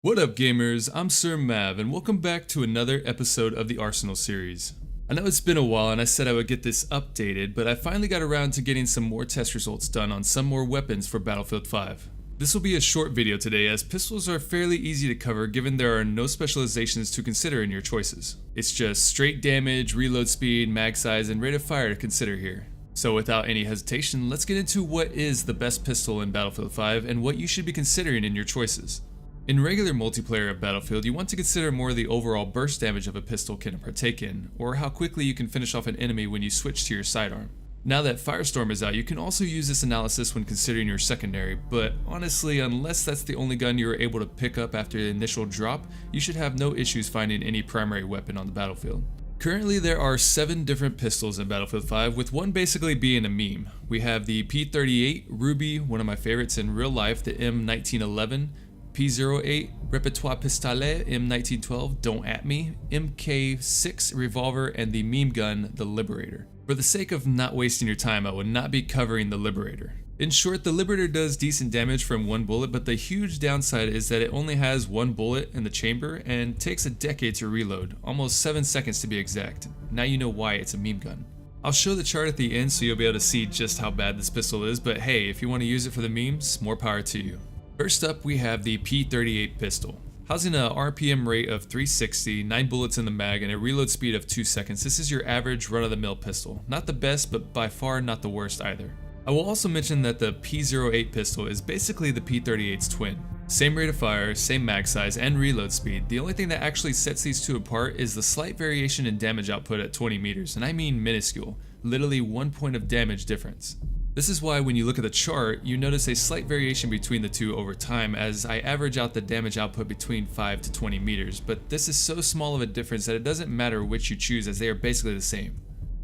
What up gamers, I'm Sir Mav and welcome back to another episode of the Arsenal series. I know it's been a while and I said I would get this updated, but I finally got around to getting some more test results done on some more weapons for Battlefield 5. This will be a short video today as pistols are fairly easy to cover given there are no specializations to consider in your choices. It's just straight damage, reload speed, mag size, and rate of fire to consider here. So without any hesitation, let's get into what is the best pistol in Battlefield 5 and what you should be considering in your choices. In regular multiplayer of Battlefield, you want to consider more the overall burst damage of a pistol can partake in, or how quickly you can finish off an enemy when you switch to your sidearm. Now that Firestorm is out, you can also use this analysis when considering your secondary, but honestly, unless that's the only gun you are able to pick up after the initial drop, you should have no issues finding any primary weapon on the battlefield. Currently, there are 7 different pistols in Battlefield 5, with one basically being a meme. We have the P38 Ruby, one of my favorites in real life, the M1911, P08 Repertoire Pistol M1912, Don't At Me, MK6 Revolver, and the meme gun, the Liberator. For the sake of not wasting your time, I would not be covering the Liberator. In short, the Liberator does decent damage from one bullet, but the huge downside is that it only has one bullet in the chamber and takes a decade to reload, almost 7 seconds to be exact. Now you know why it's a meme gun. I'll show the chart at the end so you'll be able to see just how bad this pistol is, but hey, if you want to use it for the memes, more power to you. First up, we have the P38 Pistol. Housing a RPM rate of 360, 9 bullets in the mag, and a reload speed of 2 seconds, this is your average run-of-the-mill pistol. Not the best, but by far not the worst either. I will also mention that the P08 pistol is basically the P38's twin. Same rate of fire, same mag size, and reload speed. The only thing that actually sets these two apart is the slight variation in damage output at 20 meters, and I mean minuscule, literally 1 point of damage difference. This is why when you look at the chart, you notice a slight variation between the two over time as I average out the damage output between 5 to 20 meters, but this is so small of a difference that it doesn't matter which you choose as they are basically the same.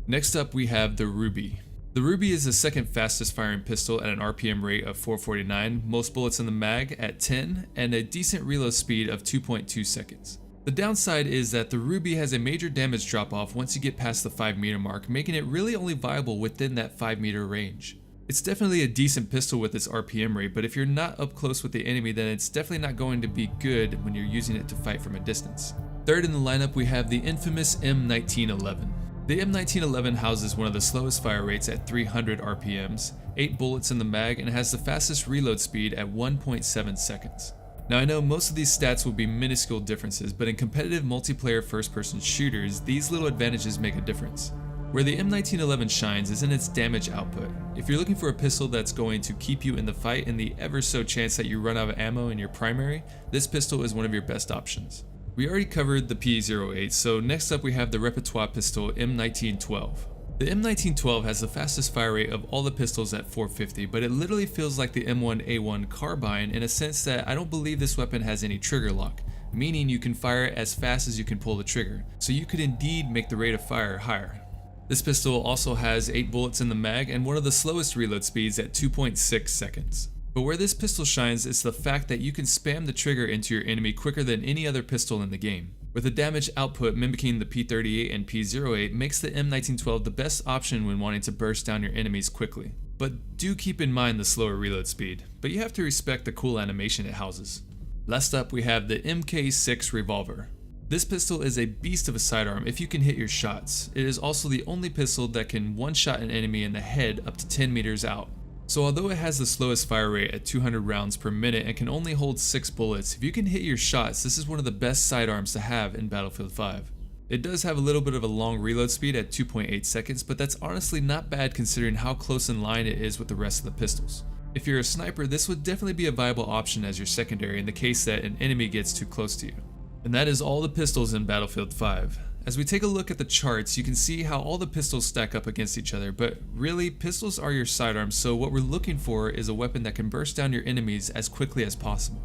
Next up we have the Ruby. The Ruby is the second fastest firing pistol at an RPM rate of 449, most bullets in the mag at 10, and a decent reload speed of 2.2 seconds. The downside is that the Ruby has a major damage drop off once you get past the 5 meter mark, making it really only viable within that 5 meter range. It's definitely a decent pistol with its RPM rate, but if you're not up close with the enemy, then it's definitely not going to be good when you're using it to fight from a distance. Third in the lineup, we have the infamous M1911. The M1911 houses one of the slowest fire rates at 300 RPMs, 8 bullets in the mag, and has the fastest reload speed at 1.7 seconds. Now I know most of these stats will be minuscule differences, but in competitive multiplayer first-person shooters, these little advantages make a difference. Where the M1911 shines is in its damage output. If you're looking for a pistol that's going to keep you in the fight in the ever so chance that you run out of ammo in your primary, this pistol is one of your best options. We already covered the P08, so next up we have the Repertoire Pistol M1912. The M1912 has the fastest fire rate of all the pistols at 450, but it literally feels like the M1A1 carbine in a sense that I don't believe this weapon has any trigger lock, meaning you can fire it as fast as you can pull the trigger, so you could indeed make the rate of fire higher. This pistol also has 8 bullets in the mag and one of the slowest reload speeds at 2.6 seconds. But where this pistol shines is the fact that you can spam the trigger into your enemy quicker than any other pistol in the game. With the damage output mimicking the P38 and P08 makes the M1912 the best option when wanting to burst down your enemies quickly. But do keep in mind the slower reload speed, but you have to respect the cool animation it houses. Last up we have the MK6 Revolver. This pistol is a beast of a sidearm if you can hit your shots. It is also the only pistol that can one-shot an enemy in the head up to 10 meters out. So although it has the slowest fire rate at 200 rounds per minute and can only hold 6 bullets, if you can hit your shots, this is one of the best sidearms to have in Battlefield 5. It does have a little bit of a long reload speed at 2.8 seconds, but that's honestly not bad considering how close in line it is with the rest of the pistols. If you're a sniper, this would definitely be a viable option as your secondary in the case that an enemy gets too close to you. And that is all the pistols in Battlefield 5. As we take a look at the charts, you can see how all the pistols stack up against each other, but really, pistols are your sidearms, so what we're looking for is a weapon that can burst down your enemies as quickly as possible.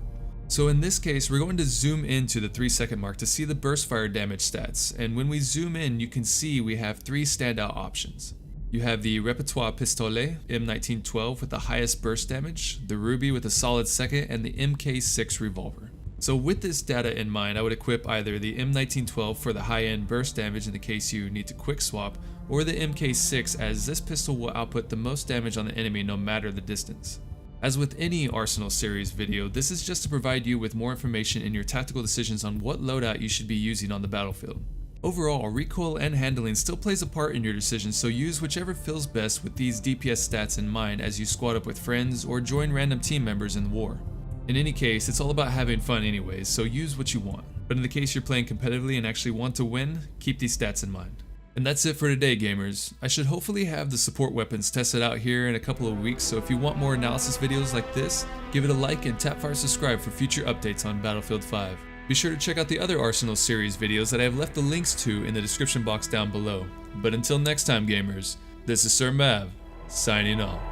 So in this case, we're going to zoom into the 3-second mark to see the burst fire damage stats, and when we zoom in, you can see we have 3 standout options. You have the Repertoire Pistol M1912 with the highest burst damage, the Ruby with a solid second, and the MK6 Revolver. So with this data in mind, I would equip either the M1912 for the high-end burst damage in the case you need to quick swap, or the MK6 as this pistol will output the most damage on the enemy no matter the distance. As with any Arsenal series video, this is just to provide you with more information in your tactical decisions on what loadout you should be using on the battlefield. Overall, recoil and handling still plays a part in your decision, so use whichever feels best with these DPS stats in mind as you squad up with friends or join random team members in the war. In any case, it's all about having fun anyways, so use what you want. But in the case you're playing competitively and actually want to win, keep these stats in mind. And that's it for today, gamers. I should hopefully have the support weapons tested out here in a couple of weeks, so if you want more analysis videos like this, give it a like and tap fire subscribe for future updates on Battlefield 5. Be sure to check out the other Arsenal series videos that I have left the links to in the description box down below. But until next time, gamers, this is Sir Mav, signing off.